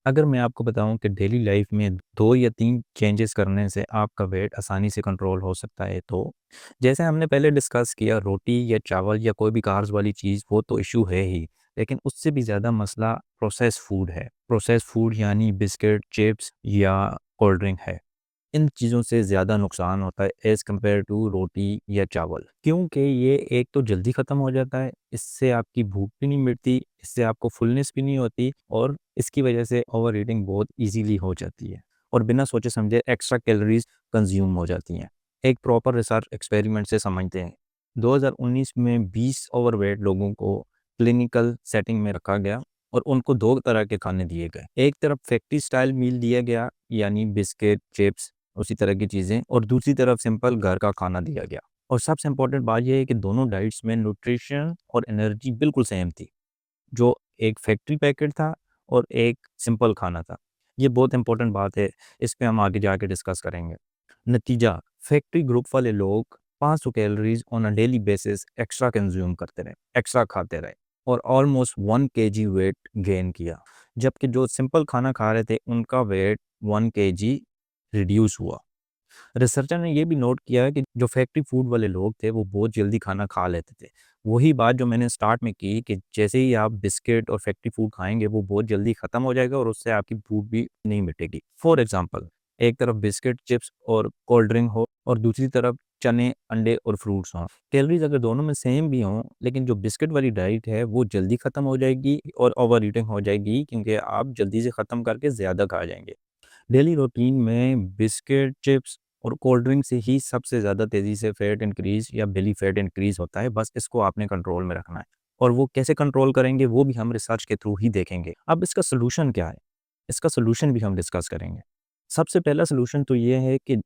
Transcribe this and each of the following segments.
अगर मैं आपको बताऊँ कि डेली लाइफ में 2 या 3 चेंजेस करने से आपका वेट आसानी से कंट्रोल हो सकता है, तो जैसे हमने पहले डिस्कस किया, रोटी या चावल या कोई भी कार्ब्स वाली चीज़ वो तो इश्यू है ही, लेकिन उससे भी ज़्यादा मसला प्रोसेस्ड फूड है। प्रोसेस्ड फूड यानी बिस्किट, चिप्स या कोल्ड ड्रिंक है। इन चीज़ों से ज़्यादा नुकसान होता है एज़ कम्पेयर टू रोटी या चावल, क्योंकि ये एक तो जल्दी ख़त्म हो जाता है, इससे आपकी भूख भी नहीं मिटती, इससे आपको फुलनेस भी नहीं होती और इसकी वजह से ओवर ईटिंग बहुत ईज़िली हो जाती है और बिना सोचे समझे एक्स्ट्रा कैलोरीज़ कंज़्यूम हो जाती हैं। एक प्रॉपर रिसर्च एक्सपेरिमेंट से समझते हैं। 2019 में 20 ओवरवेट लोगों को क्लिनिकल सेटिंग में रखा गया और उनको 2 तरह के खाने दिए गए। एक तरफ फैक्ट्री स्टाइल मील दिया गया, यानी बिस्किट, चिप्स, उसी तरह की चीज़ें, और दूसरी तरफ सिंपल घर का खाना दिया गया। और सबसे इम्पोर्टेंट बात ये है कि दोनों डाइट्स में न्यूट्रिशन और एनर्जी बिल्कुल सेम थी। जो एक फैक्ट्री पैकेट था और एक सिंपल खाना था। ये बहुत इम्पोर्टेंट बात है, इस पे हम आगे जाके डिस्कस करेंगे। नतीजा, फैक्ट्री ग्रुप वाले लोग 500 calories on a daily basis extra consume करते रहे, एक्स्ट्रा खाते रहे और ऑलमोस्ट 1 केजी वेट गेन किया। जबकि जो सिंपल खाना खा रहे थे, उनका वेट 1 केजी रिड्यूस हुआ। रिसर्चर ने ये भी नोट किया है कि जो फैक्ट्री फूड वाले लोग थे वो बहुत जल्दी खाना खा लेते थे। वही बात जो मैंने स्टार्ट में की कि जैसे ही आप बिस्किट और फैक्ट्री फूड खाएँगे वो बहुत जल्दी ख़त्म हो जाएगा और उससे आपकी भूख भी नहीं मिटेगी। फॉर एग्ज़ाम्पल, एक तरफ बिस्किट, चिप्स और कोल्ड ड्रिंक हो और दूसरी तरफ चने, अंडे और फ्रूट्स हों। कैलोरीज़ अगर दोनों में सेम भी हों, लेकिन जो बिस्किट वाली डाइट है वो जल्दी ख़त्म हो जाएगी और ओवर ईटिंग हो जाएगी, क्योंकि आप जल्दी से ख़त्म करके ज़्यादा खा जाएँगे। डेली रूटीन में बिस्किट, चिप्स और कोल्ड ड्रिंक से ही सबसे ज़्यादा तेज़ी से फैट इंक्रीज़ या बेली फैट इंक्रीज़ होता है। बस इसको आपने कंट्रोल में रखना है और वो कैसे कंट्रोल करेंगे वो भी हम रिसर्च के थ्रू ही देखेंगे। अब इसका सॉल्यूशन क्या है? इसका सॉल्यूशन भी हम डिस्कस करेंगे। सबसे पहला सॉल्यूशन तो ये है कि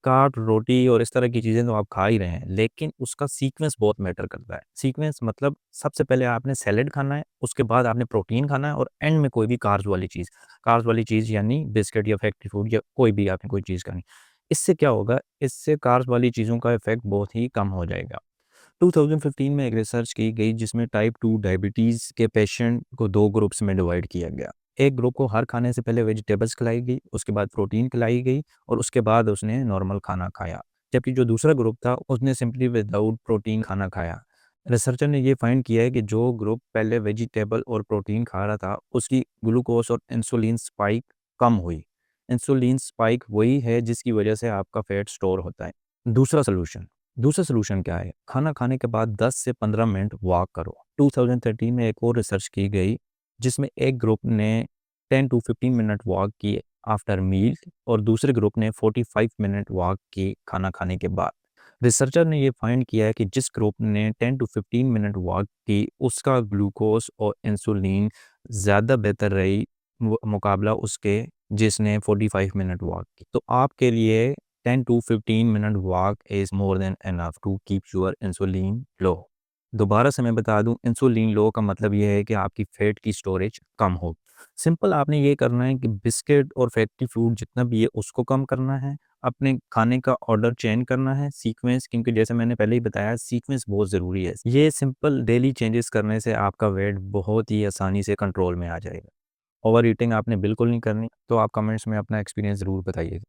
कार्ब, रोटी और इस तरह की चीज़ें तो आप खा ही रहे हैं, लेकिन उसका सीक्वेंस बहुत मैटर करता है। सीक्वेंस मतलब सबसे पहले आपने सैलेड खाना है, उसके बाद आपने प्रोटीन खाना है और एंड में कोई भी कार्ब्स वाली चीज़। कार्ब्स वाली चीज़ यानी बिस्किट या फैक्ट्री फूड या कोई भी आपने कोई चीज़ खानी। इससे क्या होगा? इससे कार्ब्स वाली चीज़ों का इफ़ेक्ट बहुत ही कम हो जाएगा। 2015 में एक रिसर्च की गई जिसमें टाइप 2 डायबिटीज़ के पेशेंट को 2 ग्रुप्स में डिवाइड किया गया। एक ग्रुप को हर खाने से पहले वेजिटेबल्स खिलाई गई, उसके बाद प्रोटीन खिलाई गई और उसके बाद उसने नॉर्मल खाना खाया। जबकि जो दूसरा ग्रुप था उसने सिंपली विदाउट प्रोटीन खाना खाया। रिसर्चर ने ये फाइंड किया है कि जो ग्रुप पहले वेजिटेबल और प्रोटीन खा रहा था, उसकी ग्लूकोज और इंसुलिन स्पाइक कम हुई। इंसुलिन स्पाइक वही है जिसकी वजह से आपका फैट स्टोर होता है। दूसरा सॉल्यूशन दूसरा सॉल्यूशन क्या है? खाना खाने के बाद 10 से 15 मिनट वॉक करो। 2013 में एक और रिसर्च की गई जिसमें एक ग्रुप ने 10 टू 15 मिनट वॉक की आफ्टर मील और दूसरे ग्रुप ने 45 मिनट वॉक की खाना खाने के बाद। रिसर्चर ने ये फाइंड किया है कि जिस ग्रुप ने 10 टू 15 मिनट वॉक की, उसका ग्लूकोज और इंसुलिन ज़्यादा बेहतर रही मुकाबला उसके जिसने 45 मिनट वॉक की। तो आपके लिए 10 to 15 minute walk is more than enough to keep your insulin low. दोबारा से मैं बता दूं, इंसुलिन लो का मतलब ये है कि आपकी फैट की स्टोरेज कम हो। सिंपल आपने ये करना है कि बिस्किट और फैटी फूड जितना भी है उसको कम करना है, अपने खाने का ऑर्डर चेंज करना है, सीक्वेंस, क्योंकि जैसे मैंने पहले ही बताया सीक्वेंस बहुत ज़रूरी है। ये सिंपल डेली चेंजेस करने से आपका वेट बहुत ही आसानी से कंट्रोल में आ जाएगा। ओवर ईटिंग आपने बिल्कुल नहीं करनी, तो आप कमेंट्स में अपना एक्सपीरियंस ज़रूर बताइए।